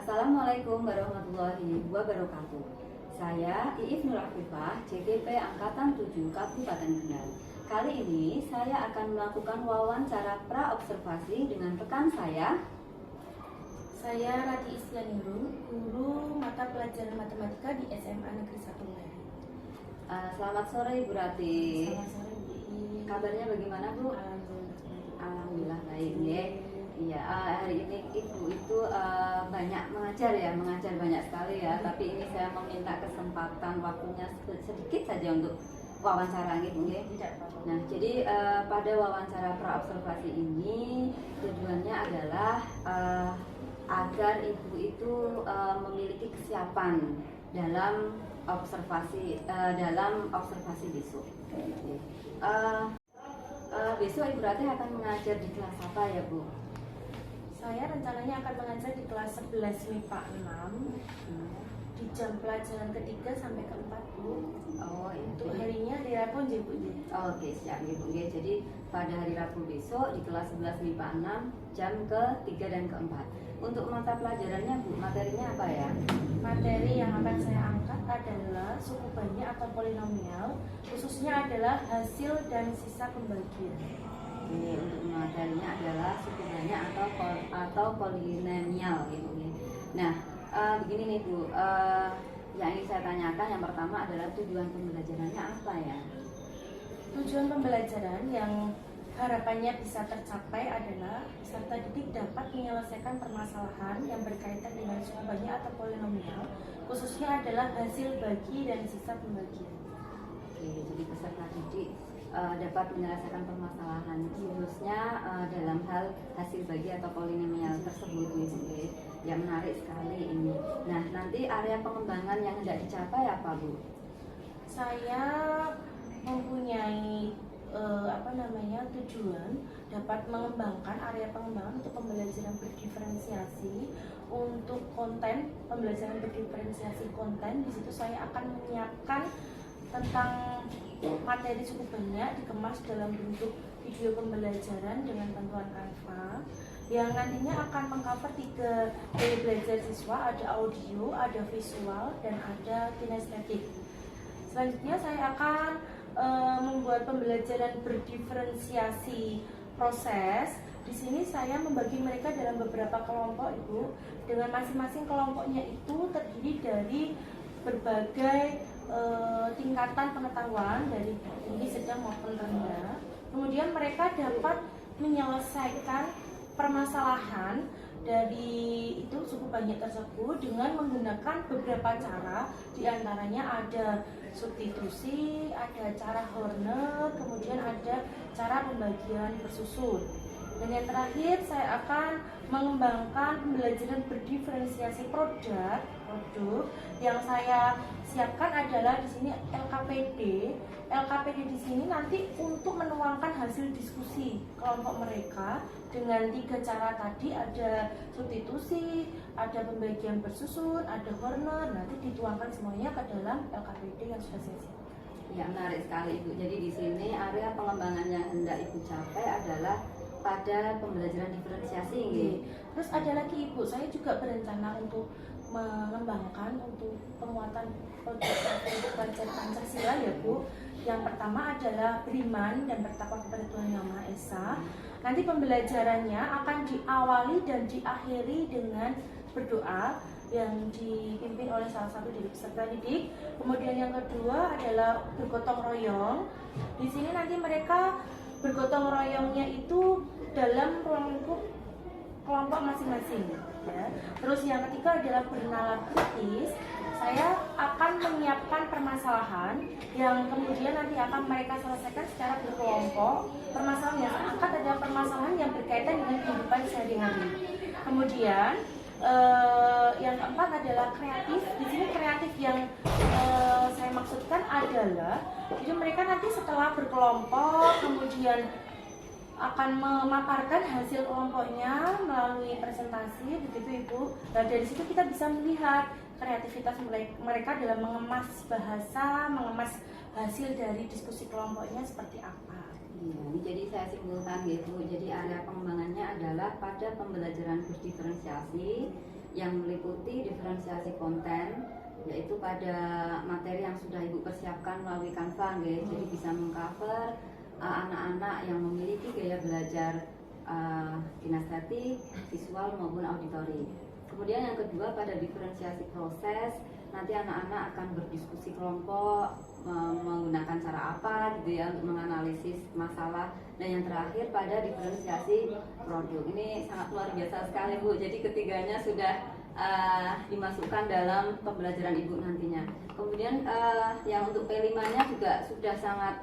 Assalamualaikum warahmatullahi wabarakatuh. Saya Iif Nur Afifah, JGP Angkatan 7 Kabupaten Kendal. Kali ini saya akan melakukan wawancara pra-observasi dengan rekan saya. Saya Rati Islanirun, guru mata pelajaran matematika di SMA Negeri 1 Melayu. Selamat sore Ibu Rati. Selamat sore Bu. Kabarnya bagaimana Bu? Alhamdulillah baik ya. Iya, hari ini Ibu itu banyak mengajar banyak sekali ya. Tapi ini saya meminta kesempatan waktunya sedikit saja untuk wawancara gitu ya. Nah, jadi pada wawancara pra-observasi ini tujuannya adalah agar Ibu itu memiliki kesiapan dalam observasi besok. Besok Ibu Rati akan mengajar di kelas apa ya Bu? Saya rencananya akan mengajar di kelas 11 MIPA 6 di jam pelajaran ketiga sampai keempat Bu. Oh, Untuk harinya di Rabu Bu. Oke, siap Ibu. Jadi pada hari Rabu besok di kelas 11 MIPA 6 jam ke-3 dan ke-4. Untuk mata pelajarannya Bu, materinya apa ya? Materi yang akan saya angkat adalah suku banyak atau polinomial, khususnya adalah hasil dan sisa pembagian. Ini untuk materinya adalah suku banyak atau polinomial gitu ya. Nah, begini nih Bu, yang ingin saya tanyakan yang pertama adalah tujuan pembelajarannya apa ya? Tujuan pembelajaran yang harapannya bisa tercapai adalah peserta didik dapat menyelesaikan permasalahan yang berkaitan dengan suku banyak atau polinomial, khususnya adalah hasil bagi dan sisa pembagian. Oke, jadi peserta didik dapat menyelesaikan permasalahan khususnya dalam hal hasil bagi atau polinomial tersebut gitu. Ya, menarik sekali ini. Nah, nanti area pengembangan yang hendak dicapai apa Bu? Saya mempunyai tujuan dapat mengembangkan area pengembangan untuk pembelajaran berdiferensiasi, untuk konten pembelajaran berdiferensiasi konten. Di situ saya akan menyiapkan tentang materi suku banyak dikemas dalam bentuk video pembelajaran dengan bantuan Canva yang nantinya akan mengcover 3 gaya belajar siswa, ada audio, ada visual, dan ada kinestetik. Selanjutnya saya akan membuat pembelajaran berdiferensiasi proses. Di sini saya membagi mereka dalam beberapa kelompok Ibu, dengan masing-masing kelompoknya itu terdiri dari berbagai tingkatan pengetahuan dari tinggi, sedang maupun rendah. Kemudian mereka dapat menyelesaikan permasalahan dari itu suku banyak tersebut dengan menggunakan beberapa cara. Di antaranya ada substitusi, ada cara Horner, kemudian ada cara pembagian bersusun. Dan yang terakhir saya akan mengembangkan pembelajaran berdiferensiasi produk yang saya siapkan adalah di sini LKPD. LKPD di sini nanti untuk menuangkan hasil diskusi kelompok mereka dengan 3 cara tadi, ada substitusi, ada pembagian bersusun, ada Horner. Nanti dituangkan semuanya ke dalam LKPD yang sudah saya siapkan. Ya, menarik sekali Ibu. Jadi di sini area pengembangan yang hendak Ibu capai adalah pada pembelajaran diferensiasi ini. Terus ada lagi Ibu, saya juga berencana untuk mengembangkan untuk penguatan pelajar Pancasila ya Bu. Yang pertama adalah beriman dan bertakwa kepada Tuhan Yang Maha Esa. Nanti pembelajarannya akan diawali dan diakhiri dengan berdoa yang dipimpin oleh salah satu dari peserta didik. Kemudian yang kedua adalah bergotong royong. Di sini nanti mereka bergotong royongnya itu dalam ruang lingkup kelompok masing-masing ya. Terus yang ketiga adalah bernalar kritis. Saya akan menyiapkan permasalahan yang kemudian nanti akan mereka selesaikan secara berkelompok. Permasalahan yang saya angkat adalah permasalahan yang berkaitan dengan kehidupan sehari-hari. Kemudian yang keempat adalah kreatif. Di sini kreatif yang saya maksudkan adalah jadi mereka nanti setelah berkelompok kemudian akan memaparkan hasil kelompoknya melalui presentasi, begitu Ibu. Nah, dari situ kita bisa melihat kreativitas mereka dalam mengemas bahasa, mengemas hasil dari diskusi kelompoknya seperti apa. Iya, ini jadi saya simpulkan gitu. Jadi area pengembangannya adalah pada pembelajaran berdiferensiasi yang meliputi diferensiasi konten, yaitu pada materi yang sudah Ibu persiapkan melalui Canva, jadi bisa mengcover anak-anak yang memiliki gaya belajar kinestetik, visual maupun auditory. Kemudian yang kedua pada diferensiasi proses, nanti anak-anak akan berdiskusi kelompok menggunakan cara apa gitu ya untuk menganalisis masalah. Dan yang terakhir pada diferensiasi produk. Ini sangat luar biasa sekali Bu. Jadi ketiganya sudah dimasukkan dalam pembelajaran Ibu nantinya. Kemudian yang untuk P5-nya juga sudah sangat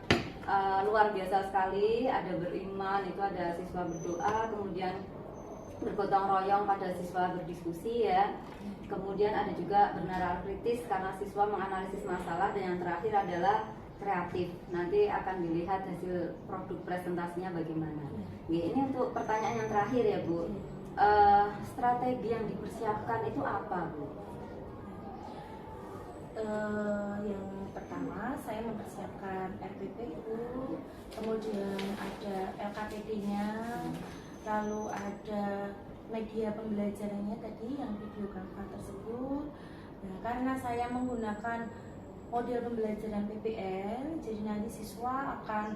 luar biasa sekali. Ada beriman, itu ada siswa berdoa, kemudian bergotong royong pada siswa berdiskusi ya. Kemudian ada juga bernalar kritis karena siswa menganalisis masalah, dan yang terakhir adalah kreatif. Nanti akan dilihat hasil produk presentasinya bagaimana. Ini untuk pertanyaan yang terakhir ya Bu. Strategi yang dipersiapkan itu apa Bu? Yang pertama saya mempersiapkan RPPU, kemudian ada LKPD-nya, lalu ada media pembelajarannya tadi yang video Canva tersebut. Nah, karena saya menggunakan model pembelajaran PBL, jadi nanti siswa akan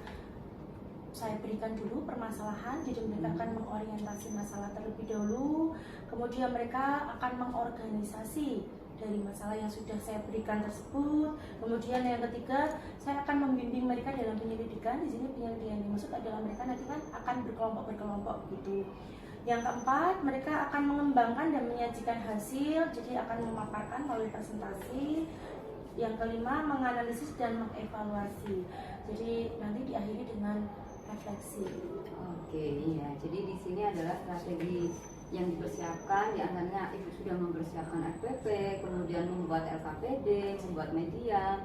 saya berikan dulu permasalahan, jadi mereka akan mengorientasi masalah terlebih dahulu, kemudian mereka akan mengorganisasi dari masalah yang sudah saya berikan tersebut. Kemudian yang ketiga, saya akan membimbing mereka dalam penyelidikan. Di sini penyelidikan dimaksud adalah mereka nanti kan akan berkelompok gitu. Yang keempat, mereka akan mengembangkan dan menyajikan hasil, jadi akan memaparkan melalui presentasi. Yang kelima, menganalisis dan mengevaluasi. Jadi nanti diakhiri dengan refleksi. Oke, iya. Jadi di sini adalah strategi yang dipersiapkan, diantaranya Ibu sudah mempersiapkan RPP, kemudian membuat LKPD, membuat media,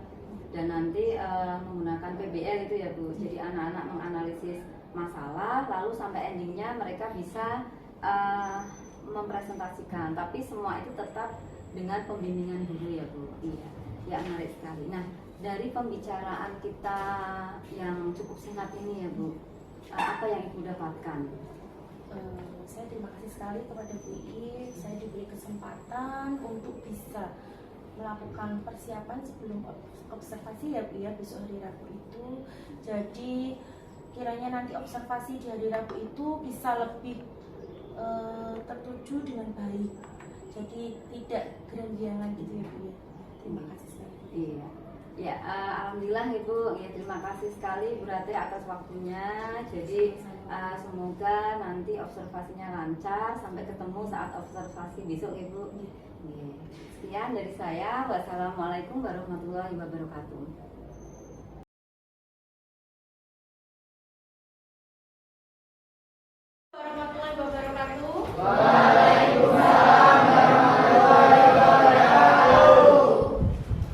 dan nanti menggunakan PBL itu ya Bu. Jadi anak-anak menganalisis masalah, lalu sampai endingnya mereka bisa mempresentasikan. Tapi semua itu tetap dengan pembimbingan guru ya Bu. Iya, ya menarik sekali. Nah, dari pembicaraan kita yang cukup singkat ini ya Bu, apa yang Ibu dapatkan? Saya terima kasih sekali kepada Bu Iis, saya diberi kesempatan untuk bisa melakukan persiapan sebelum observasi ya Bu ya, besok hari Rabu itu. Jadi kiranya nanti observasi di hari Rabu itu bisa lebih tertuju dengan baik, jadi tidak gerambiangan gitu ya Bu ya. Terima kasih sekali. Iya. Ya, alhamdulillah Ibu, ya terima kasih sekali berarti atas waktunya. Jadi semoga nanti observasinya lancar sampai ketemu saat observasi besok Ibu. Ya. Sekian dari saya. Wassalamualaikum warahmatullahi wabarakatuh. Warahmatullahi wabarakatuh.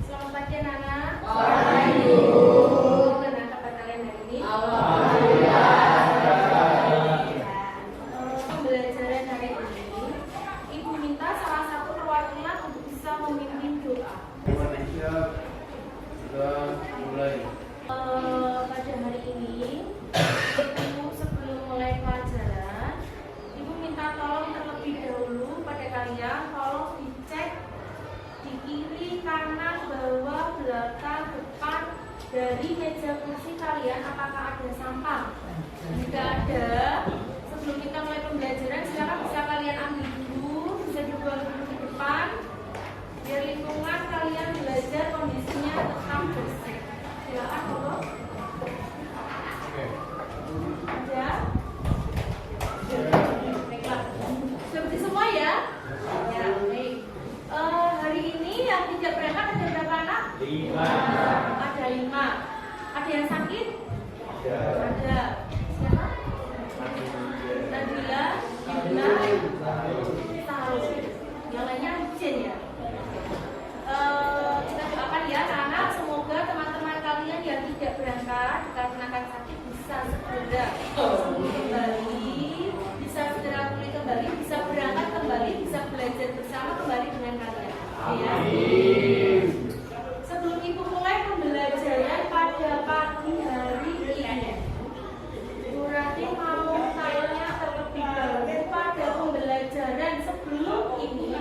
Selamat pagi anak-anak. Bagaimana kabar kalian hari ini? Pembelajaran hari ini, Ibu minta salah satu perwakilan untuk bisa memimpin doa. Sudah mulai. Pada hari ini, Ibu sebelum mulai pelajaran, Ibu minta tolong terlebih dahulu pada kalian, tolong dicek di kiri, kanan, bawah, belakang, depan dari meja kursi kalian apakah ada sampah. Jika ada, sebelum kita mulai pembelajaran, silakan bisa kalian ambil dulu, bisa dibuang dulu di depan, biar lingkungan kalian belajar kondisinya tetap bersih. Silakan tolong. Ada? Baiklah. Sudah bersih semua ya? Ya, baik. Hari ini yang tidak berangkat ada berapa anak? 5. Ada 5. Ada yang sakit? Ada. Siapa? Nabila, Yuna, Tahu. Yang lainnya Jen ya? Kita doakan ya anak-anak, semoga teman-teman kalian yang tidak berangkat dikarenakan sakit bisa segera sembuh kembali, bisa segera pulih kembali, bisa berangkat kembali, bisa belajar bersama kembali dengan kalian. Ya. Sebelum Ibu mulai pembelajaran pada pagi hari ini, Bu Rati mau tanya terlebih dahulu pada pembelajaran sebelum ini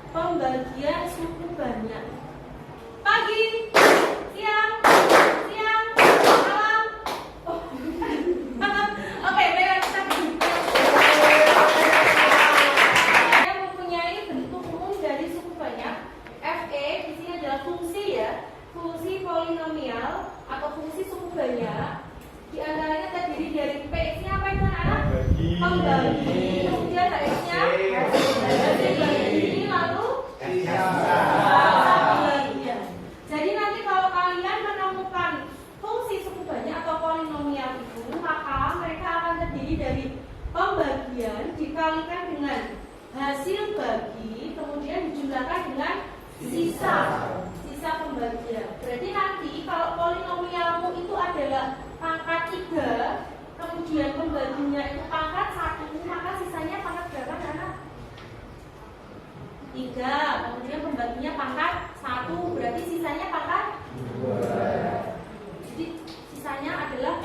pembagian suku banyak. Pagi, siang, malam. Oh. Oke, baiklah kita yang mempunyai bentuk umum dari suku banyak. Fe di sini adalah fungsi ya, fungsi polinomial atau fungsi suku banyak. Di antaranya terdiri dari P-nya apa itu anak? Pembagi. Kemudian X-nya bagi, lalu pembagian. Jadi nanti kalau kalian menemukan fungsi suku banyak atau polinomial itu, maka mereka akan terdiri dari pembagian dikalikan dengan hasil bagi, kemudian dijumlahkan dengan sisa pembagian. Berarti nanti kalau polinomialmu itu adalah pangkat 3, kemudian pembaginya itu pangkat 1, maka sisanya pangkat berapa anak? 3, kemudian pembaginya pangkat 1, berarti sisanya pangkat 2. Jadi sisanya adalah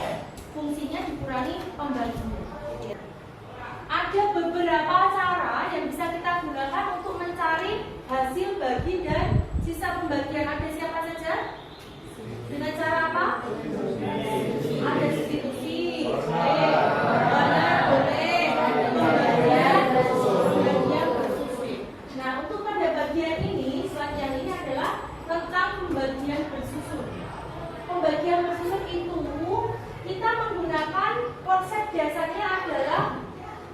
fungsinya dikurangi pembaginya. Ada beberapa cara yang bisa kita gunakan untuk mencari hasil bagi dan sisa pembagian. Ada siapa saja? Dengan cara apa? Ada substitusi, benar, boleh, pembagian bersusun. Nah, untuk pada bagian ini, selanjutnya ini adalah tentang pembagian bersusun. Pembagian bersusun itu kita menggunakan konsep dasarnya adalah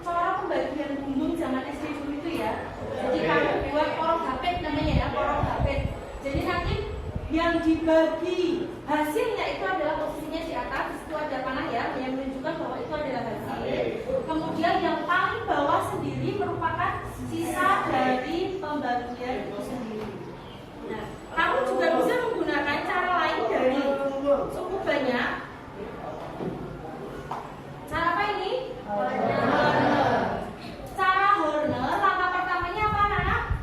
cara pembagian bumbung zaman SD dulu itu ya. Jadi kalau buat porong hapet namanya ya, porong hapet. Jadi nanti yang dibagi hasilnya itu adalah posisinya di atas, itu ada panah ya yang menunjukkan bahwa itu adalah hasil. Kemudian yang paling bawah sendiri merupakan sisa dari pembagian itu sendiri. Nah, kamu juga bisa menggunakan cara lain dari suku banyak. Cara apa ini? Cara Horner, langkah pertamanya apa anak?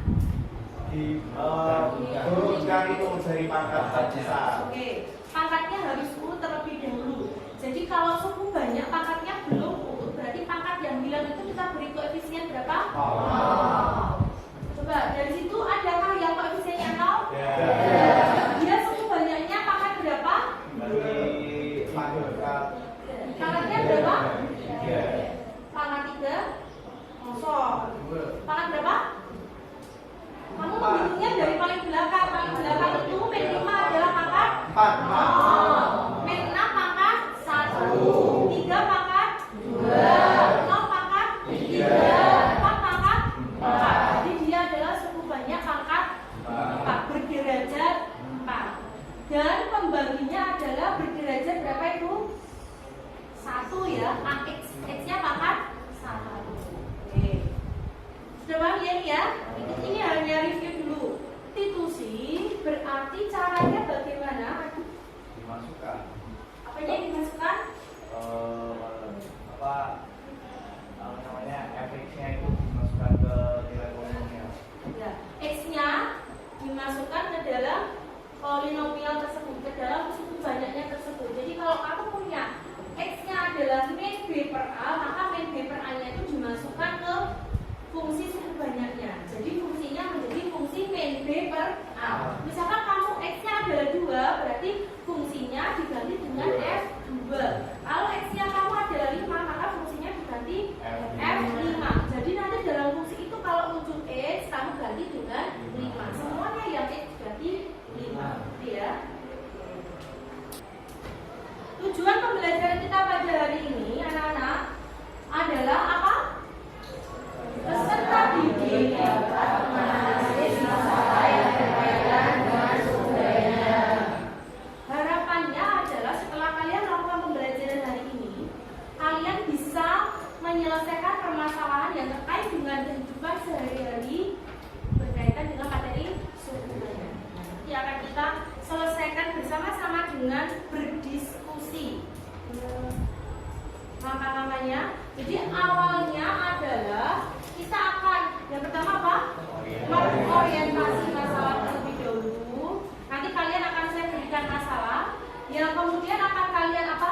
Turunkan itu dari pangkat sisa. Oke, pangkatnya harus urut terlebih dahulu. Jadi kalau suku banyak pangkatnya belum urut, berarti pangkat yang bilang itu kita beri koefisien berapa? Coba dari situ adakah yang koefisiennya 0? Dia suku banyaknya pangkat berapa? Pangkatnya berapa? Pangkat 3. Kosong. Pangkat berapa? Kamu menghitungnya dari paling belakang. Paling belakang itu min 5 adalah pangkat 4. Min 6 pangkat 1. 3 pangkat 2. 0 pangkat 3. 4 pangkat 4. Jadi dia adalah suku banyak pangkat 4, berderajat 4. Dan pembaginya adalah berderajat berapa itu? 1 ya. X-nya pangkat 1. Oke. Sudah paham ya? Ini hanya review dulu. Substitusi berarti caranya bagaimana? Dimasukkan. Apanya yang dimasukkan? Namanya efeknya itu dimasukkan ke nilai polinomial. Ya, X-nya dimasukkan ke dalam polinomial tersebut, ke dalam suku banyaknya tersebut. Jadi kalau kamu punya X-nya adalah min B per A, maka min B per A-nya itu dimasukkan ke fungsi suku banyaknya. Jadi fungsinya menjadi fungsi min B per A. Misalkan kamu X-nya adalah 2, berarti fungsinya diganti dengan F2. Kalau X-nya kamu adalah 5, maka fungsinya diganti F5. Jadi nanti dalam fungsi itu kalau muncul X, kamu ganti dengan 5. Semuanya yang X ganti 5. Ya. Tujuan pembelajaran kita pada hari ini, anak-anak, adalah apa? Peserta didik dapat menganalisis masalah yang berkaitan dengan suku banyak. Harapannya adalah setelah kalian melakukan pembelajaran hari ini, kalian bisa menyelesaikan permasalahan yang terkait dengan kehidupan sehari-hari berkaitan dengan materi suku banyak. Nanti akan kita selesaikan bersama-sama dengan berdiskusi. Langkah-langkahnya, jadi awalnya adalah kita akan yang pertama apa? Mengorientasi masalah terlebih dahulu. Nanti kalian akan saya berikan masalah, yang kemudian akan kalian apa?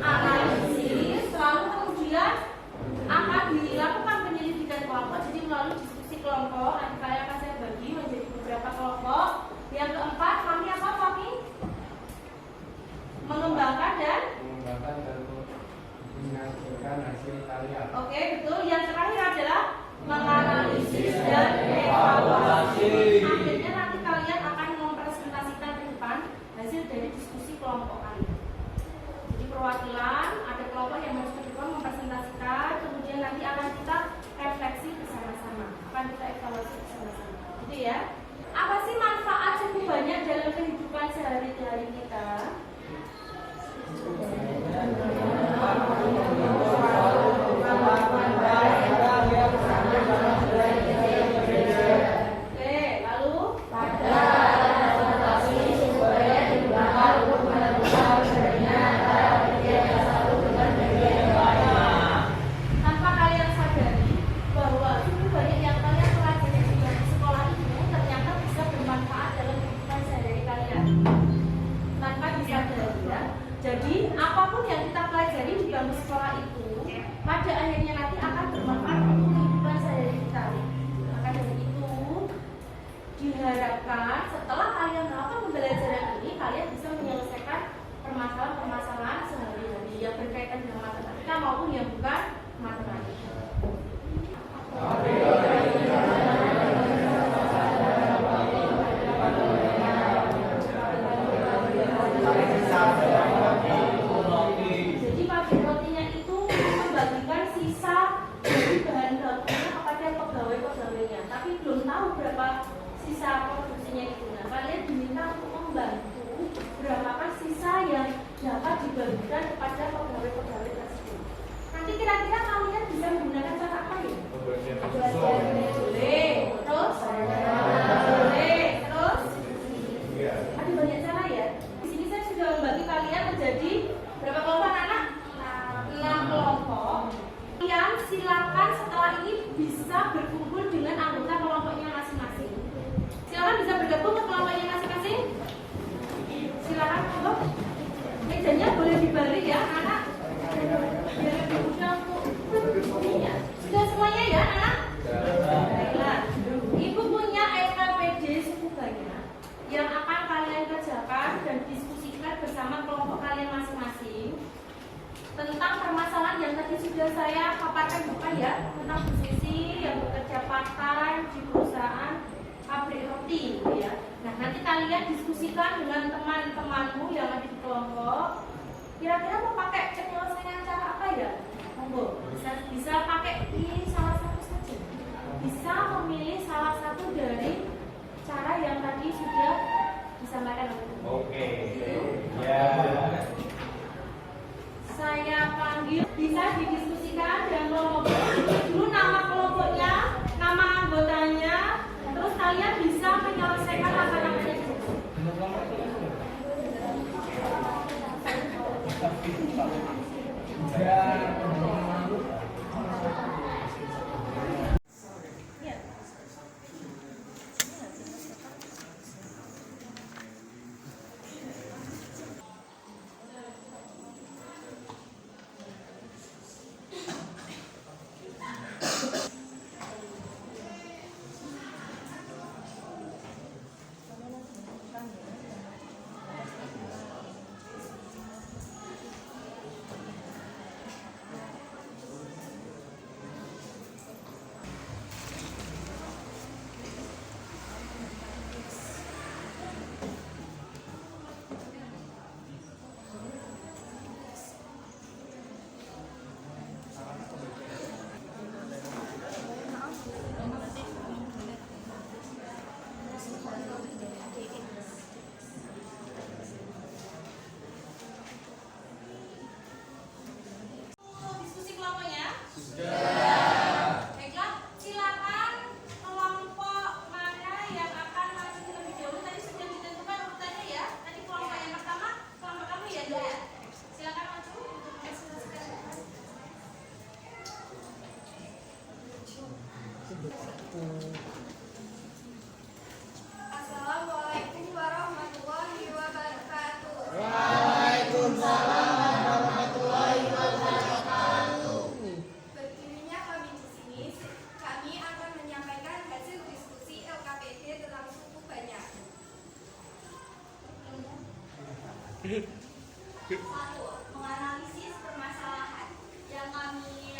Analisis, lalu kemudian akan dilakukan penyelidikan kelompok. Jadi melalui diskusi kelompok nanti kalian akan saya diri kalian. Oke, betul. Yang terakhir adalah menganalisis dan evaluasi. Akhirnya nanti kalian akan mempresentasikan ke depan hasil dari diskusi kelompok kalian. Jadi perwakilan, ada kelompok yang harus ke depan mempresentasikan, kemudian nanti akan kita refleksi bersama-sama, akan kita evaluasi bersama-sama. Gitu ya. Apa sih manfaat cukup banyak dalam kehidupan sehari-hari kita? Oke, lalu tanpa kalian sadari bahwa cukup banyak yang kalian pelajari di sekolah itu ternyata bisa bermanfaat dalam kehidupan sehari-hari kalian. Tanpa disadari ya. Jadi apapun yang kita pelajari di bangku sekolah itu pada akhirnya nanti akan bermanfaat untuk kehidupan sehari-hari kita. Maka dari itu diharapkan setelah kalian melakukan pembelajaran ini kalian bisa menyelesaikan permasalahan-permasalahan sehari-hari yang berkaitan dengan matematika maupun yang bukan matematika. Jadi pabrik rotinya itu membagikan sisa dari bahan bakunya kepada pegawai-pegawainya, tapi belum tahu berapa sisa produksinya itu. Nah, kalian diminta untuk membantu berapakah sisa yang dapat dibagikan kepada pegawai-pegawai tersebut. Nanti kira-kira kalian bisa menggunakan cara apa ya? Boleh. Terus? Boleh. Terus? Ada banyak cara ya. Di sini saya sudah membagi kalian menjadi berapa kelompok anak? 6 kelompok. Kalian silakan setelah ini bisa berkumpul dengan anggota kelompoknya masing-masing. Silakan bisa bergabung ke kelompoknya masing-masing. Silakan kelompok. Mejanya boleh dibalik ya anak. Biar lebih mudah untuk ininya. Sudah semuanya ya anak? Baiklah. Ibu punya LKPD cukup banyak yang akan kalian kerjakan dan diskusikan bersama kelompok kalian masing-masing tentang permasalahan yang tadi sudah saya paparkan bukan ya, tentang Bu Sisi yang bekerja part-time di perusahaan pabrik roti gitu ya. Nah, nanti kalian diskusikan dengan teman-temanmu yang ada di kelompok. Kira-kira mau pakai penyelesaian cara apa ya? Monggo, bisa pakai pilih salah satu saja. Bisa memilih salah satu dari cara yang tadi sudah disampaikan oleh Ibu. Oke. Ya. Saya panggil, bisa didiskusikan dengan kelompok. Dulu nama kelompoknya, nama anggotanya, terus kalian bisa menyelesaikan apa-apanya. Assalamualaikum warahmatullahi wabarakatuh. Berdirinya kami di sini, kami akan menyampaikan hasil diskusi LKPD tentang suku banyak. 1. Menganalisis permasalahan. Yang kami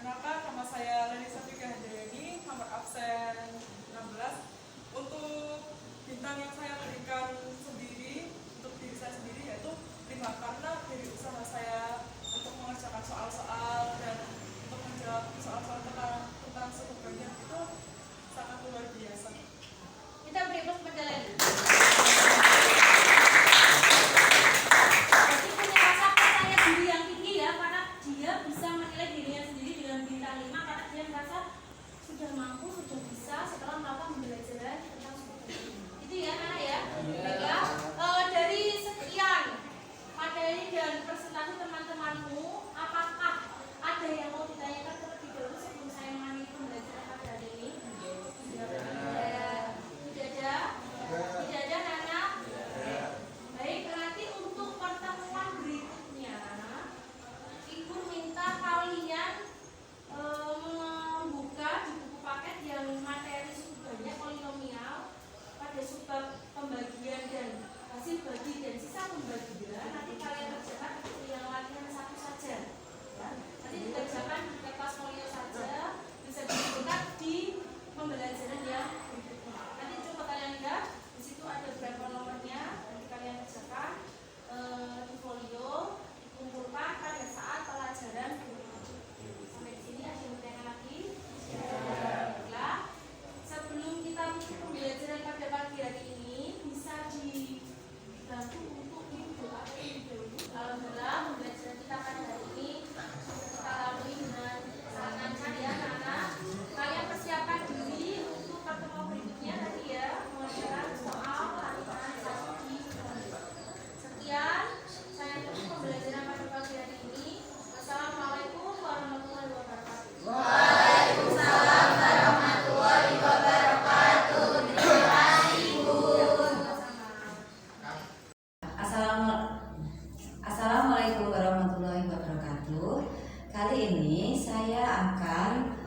Perkenalkan, nama saya Leni Safika Handayani, nomor absen 16. Untuk bintang yang saya berikan sendiri, untuk diri saya sendiri yaitu 5, karena dari usaha saya untuk mengerjakan soal-soal dan untuk menjawab soal-soal tentang suku banyak itu sangat luar biasa. Kita beri tepuk tangan. Jadi punya rasa percaya diri yang tinggi ya, karena dia bisa menilai dirinya sendiri dengan bintang 5 karena dia merasa sudah mampu, sudah bisa setelah melakukan pembelajaran tentang suku Boti. Itu ya, Nana ya. Baiklah, dari sekian materi dan presentasi teman-temanmu, apakah ada yang mau ditanyakan terlebih dahulu sebelum saya mengakhiri pembelajaran pada hari ini? Tidak ada, Nana? Baik, nanti untuk pertemuan berikutnya Ibu minta kalian membuka di buku paket yang materi suku banyak polinomial pada subbab pembagian dan hasil bagi dan sisa pembagian. Nanti kalian kerjakan seperti yang latihan 1 saja ya. Nanti dikerjakan di kertas folio saja, bisa dibuka di pembelajaran yang berikutnya. Nanti coba kalian lihat, di situ ada berapa nomornya, nanti kalian kerjakan di folio, dikumpulkan pada saat pelajaran berikutnya. Sampai di sini ada yang bertanya lagi? Baiklah, sebelum kita tutup pembelajaran pada pagi hari ini, bisa dibantu untuk doa terlebih dahulu. Alhamdulillah, pembelajaran kita pada hari ini kita lalui dengan sangat lancar ya, anak-anak. Kalian persiapkan diri untuk pertemuan berikutnya nanti ya, mengerjakan soal latihan 1 di folio. Sekian, saya tutup pembelajaran pada pagi hari ini. Wassalamualaikum warahmatullahi wabarakatuh. Waalaikumsalam warahmatullahi wabarakatuh. Terima kasih, Bu. Assalamualaikum warahmatullahi wabarakatuh. Kali ini saya akan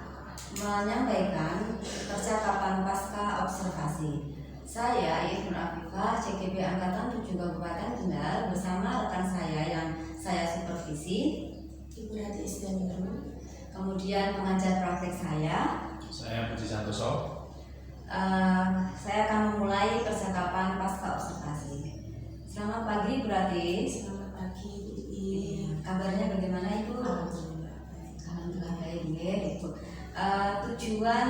menyampaikan percakapan pasca observasi. Saya Ibnu Afifah, CGP Angkatan 7 Kabupaten Kendal bersama rekan saya yang saya supervisi, Ibu Hati Isdamiru. kemudian pengajar praktek saya Budi Santoso. Saya akan memulai percakapan pasca observasi. Selamat pagi, Bu Rati. Selamat pagi, Bu Ibi. Kabarnya bagaimana, Ibu? Alhamdulillah baik. Alhamdulillah baik, Ibu. Tujuan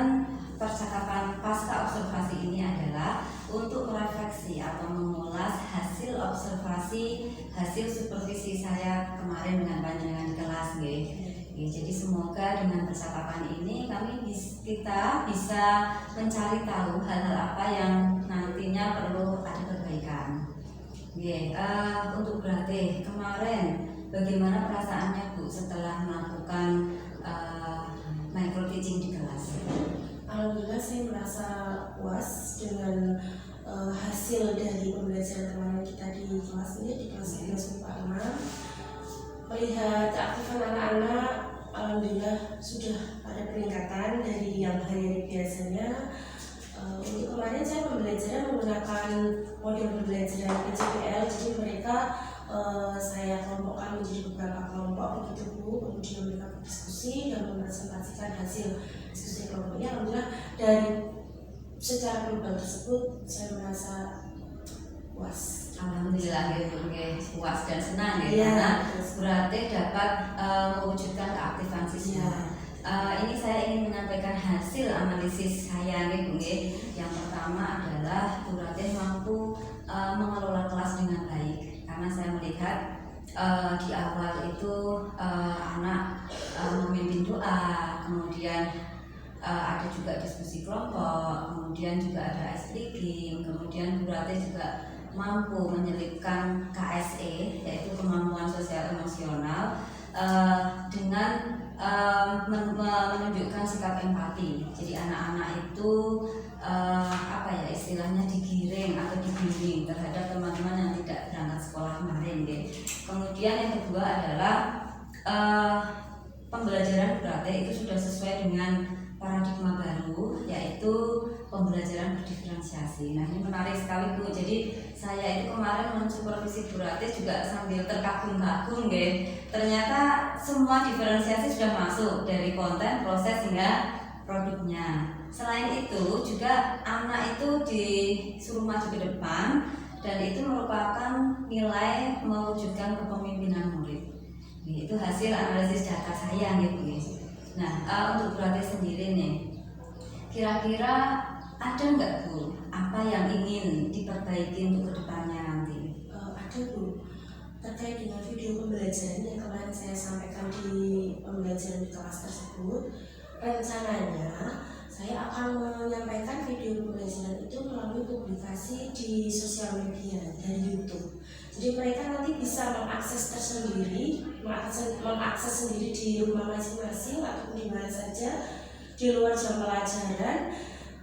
percakapan pasca observasi ini adalah untuk merefleksi atau mengulas hasil observasi, hasil supervisi saya kemarin dengan panjenengan di kelas, nggih. Jadi semoga dengan percakapan ini kita bisa mencari tahu hal-hal apa yang nantinya perlu ada perbaikan. Untuk berarti kemarin bagaimana perasaannya, Bu, setelah melakukan micro teaching di kelas? Alhamdulillah saya merasa puas dengan hasil dari pembelajaran kemarin kita di kelas ini, di kelas 11 melihat keaktifan anak-anak. Alhamdulillah sudah ada peningkatan dari yang hari-hari biasanya. Untuk kemarin saya pembelajaran menggunakan model pembelajaran PJPL, jadi mereka saya kelompokkan menjadi beberapa kelompok begitu, Bu. Kemudian mereka berdiskusi dan mempresentasikan hasil diskusi kelompoknya. Alhamdulillah dari secara global tersebut saya merasa puas. Alhamdulillah, puas dan senang ya, Iya, karena betul. berarti dapat mewujudkan keaktifan siswa. Iya. Ini saya ingin menyampaikan hasil analisis saya nih, Bu. Yang pertama adalah Bu Ratih mampu mengelola kelas dengan baik, karena saya melihat di awal itu anak memimpin doa, kemudian ada juga diskusi kelompok, kemudian juga ada ice breaking, kemudian Bu Ratih juga mampu menyelipkan KSE, yaitu kemampuan sosial emosional, dengan menunjukkan sikap empati. Jadi anak-anak itu istilahnya digiring atau dibimbing terhadap teman-teman yang tidak berangkat sekolah kemarin. Kemudian yang kedua adalah pembelajaran berarti itu sudah sesuai dengan paradigma baru, yaitu pembelajaran berdiferensiasi. Nah, ini menarik sekali Bu. Jadi saya itu kemarin mensupervisi Bu Ratih juga sambil terkagum-kagum nggih. Ternyata semua diferensiasi sudah masuk dari konten, proses hingga produknya. Selain itu juga anak itu disuruh maju ke depan dan itu merupakan nilai mewujudkan kepemimpinan murid. Itu hasil analisis data saya gitu guys. Nah, untuk Bu Ratih sendiri nih, kira-kira ada nggak Bu apa yang ingin diperbaiki untuk kedepannya nanti? Ada Bu, terkait dengan video pembelajaran yang kemarin saya sampaikan di pembelajaran di kelas tersebut, rencananya saya akan menyampaikan video pembelajaran itu melalui publikasi di sosial media dari YouTube. Jadi mereka nanti bisa mengakses tersendiri, mengakses sendiri di rumah masing-masing ataupun di mana saja di luar jam pelajaran.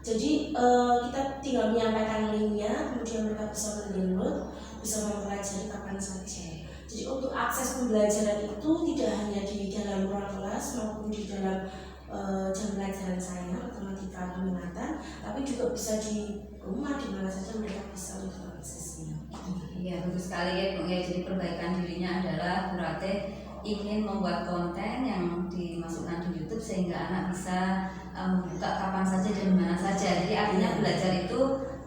Jadi kita tinggal menyampaikan linknya, kemudian mereka bisa mendownload, bisa mempelajari kapan saja. Jadi untuk akses pembelajaran itu tidak hanya di dalam ruang kelas maupun di dalam jam pelajaran saya matematika peminatan, tapi juga bisa di rumah di mana saja mereka bisa untuk aksesnya. Iya, bagus sekali ya Bu. Ya, jadi perbaikan dirinya adalah Bu Ratih ingin membuat konten yang dimasukkan di YouTube sehingga anak bisa membuka kapan saja dan di mana saja. Jadi artinya belajar itu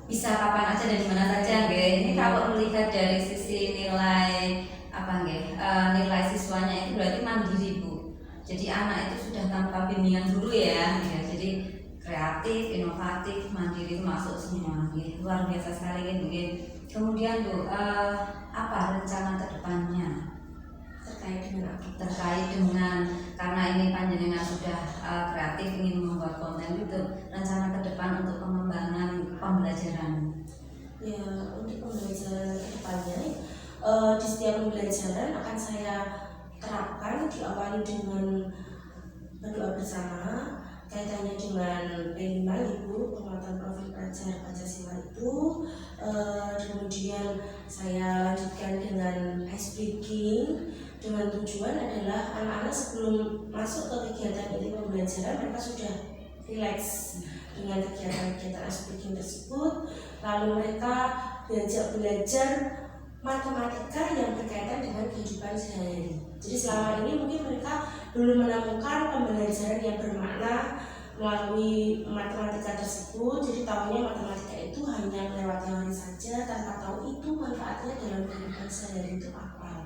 bisa kapan aja dan di mana saja, nggih. Ini kalau melihat dari sisi nilai nilai siswanya itu berarti mandiri Bu. Jadi anak itu sudah tanpa bimbingan dulu ya. Jadi kreatif, inovatif, mandiri itu masuk semua. Luar biasa sekali ya Bu. Kemudian Bu, apa rencana kedepannya? Terkait dengan karena ini panjenengan sudah kreatif ingin membuat konten itu, rencana ke depan untuk pengembangan pembelajaran. Ya, untuk pembelajaran kedepannya di setiap pembelajaran akan saya terapkan diawali dengan berdoa bersama kaitannya dengan P5 Ibu, penguatan profil pelajar Pancasila itu. Kemudian saya lanjutkan dengan ice breaking dengan tujuan adalah anak-anak sebelum masuk ke kegiatan inti pembelajaran mereka sudah rileks dengan kegiatan-kegiatan ice breaking tersebut, lalu mereka belajar matematika yang berkaitan dengan kehidupan sehari-hari. Jadi selama ini mungkin mereka belum menemukan pembelajaran yang bermakna melalui matematika tersebut. Jadi tahunya matematika itu hanya lewat teori saja tanpa tahu itu manfaatnya dalam kehidupan sehari-hari itu apa.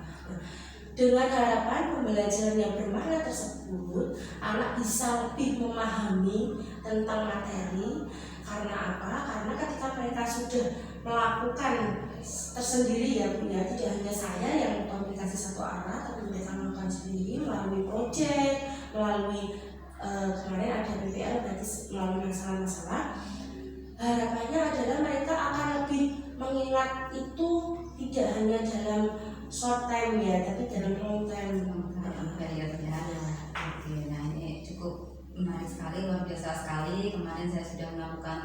Dengan harapan pembelajaran yang bermakna tersebut, anak bisa lebih memahami tentang materi. Karena apa? Karena ketika mereka sudah melakukan tersendiri ya Bu, ya, tidak hanya saya yang komunikasi satu arah, tapi mereka melakukan sendiri melalui proyek, melalui kemarin ada PPL berarti melalui masalah-masalah. Harapannya adalah mereka akan lebih mengingat itu tidak hanya dalam short time ya, tapi dalam long time. Oke, nah ini cukup menarik sekali, luar biasa sekali. Kemarin saya sudah melakukan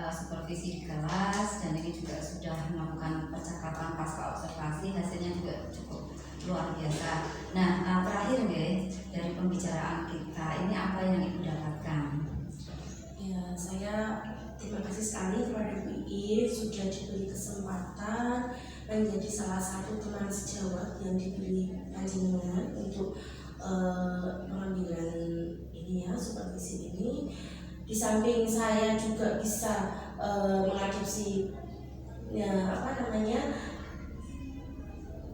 supervisi di kelas dan ini juga sudah melakukan percakapan pasca observasi, hasilnya juga cukup luar biasa. Nah, terakhir nih dari pembicaraan kita ini apa yang Ibu dapatkan? Ya, saya terima kasih sekali kepada Bu Iif sudah diberi kesempatan menjadi salah satu teman sejawat yang diberi panjenengan untuk pengambilan ini ya, supervisi ini. Di samping saya juga bisa mengadopsi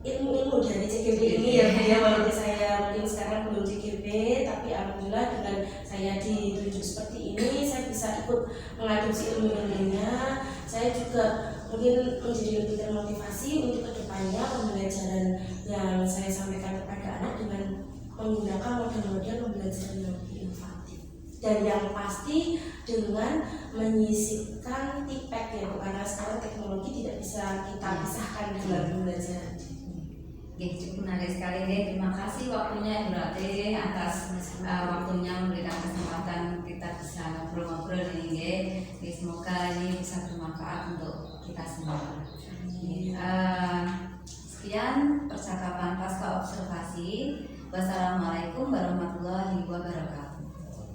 ilmu-ilmu dari CGP ini ya Bu ya, walaupun saya mungkin sekarang belum CGP, tapi alhamdulillah dengan saya ditunjuk seperti ini saya bisa ikut mengadopsi ilmu-ilmunya. Saya juga mungkin menjadi lebih termotivasi untuk kedepannya pembelajaran yang saya sampaikan kepada anak dengan menggunakan model-model pembelajaran yang lebih inovatif dan yang pasti dengan menyisipkan TPEK ya Bu, karena sekarang teknologi tidak bisa kita pisahkan dalam pembelajaran. Cukup menarik sekali deh. Terima kasih waktunya Ibu Ratih atas waktunya memberikan kesempatan kita bisa ngobrol-ngobrol ini. Semoga ini bisa bermanfaat untuk kita semua. Sekian percakapan pasca observasi. Wassalamualaikum warahmatullahi wabarakatuh.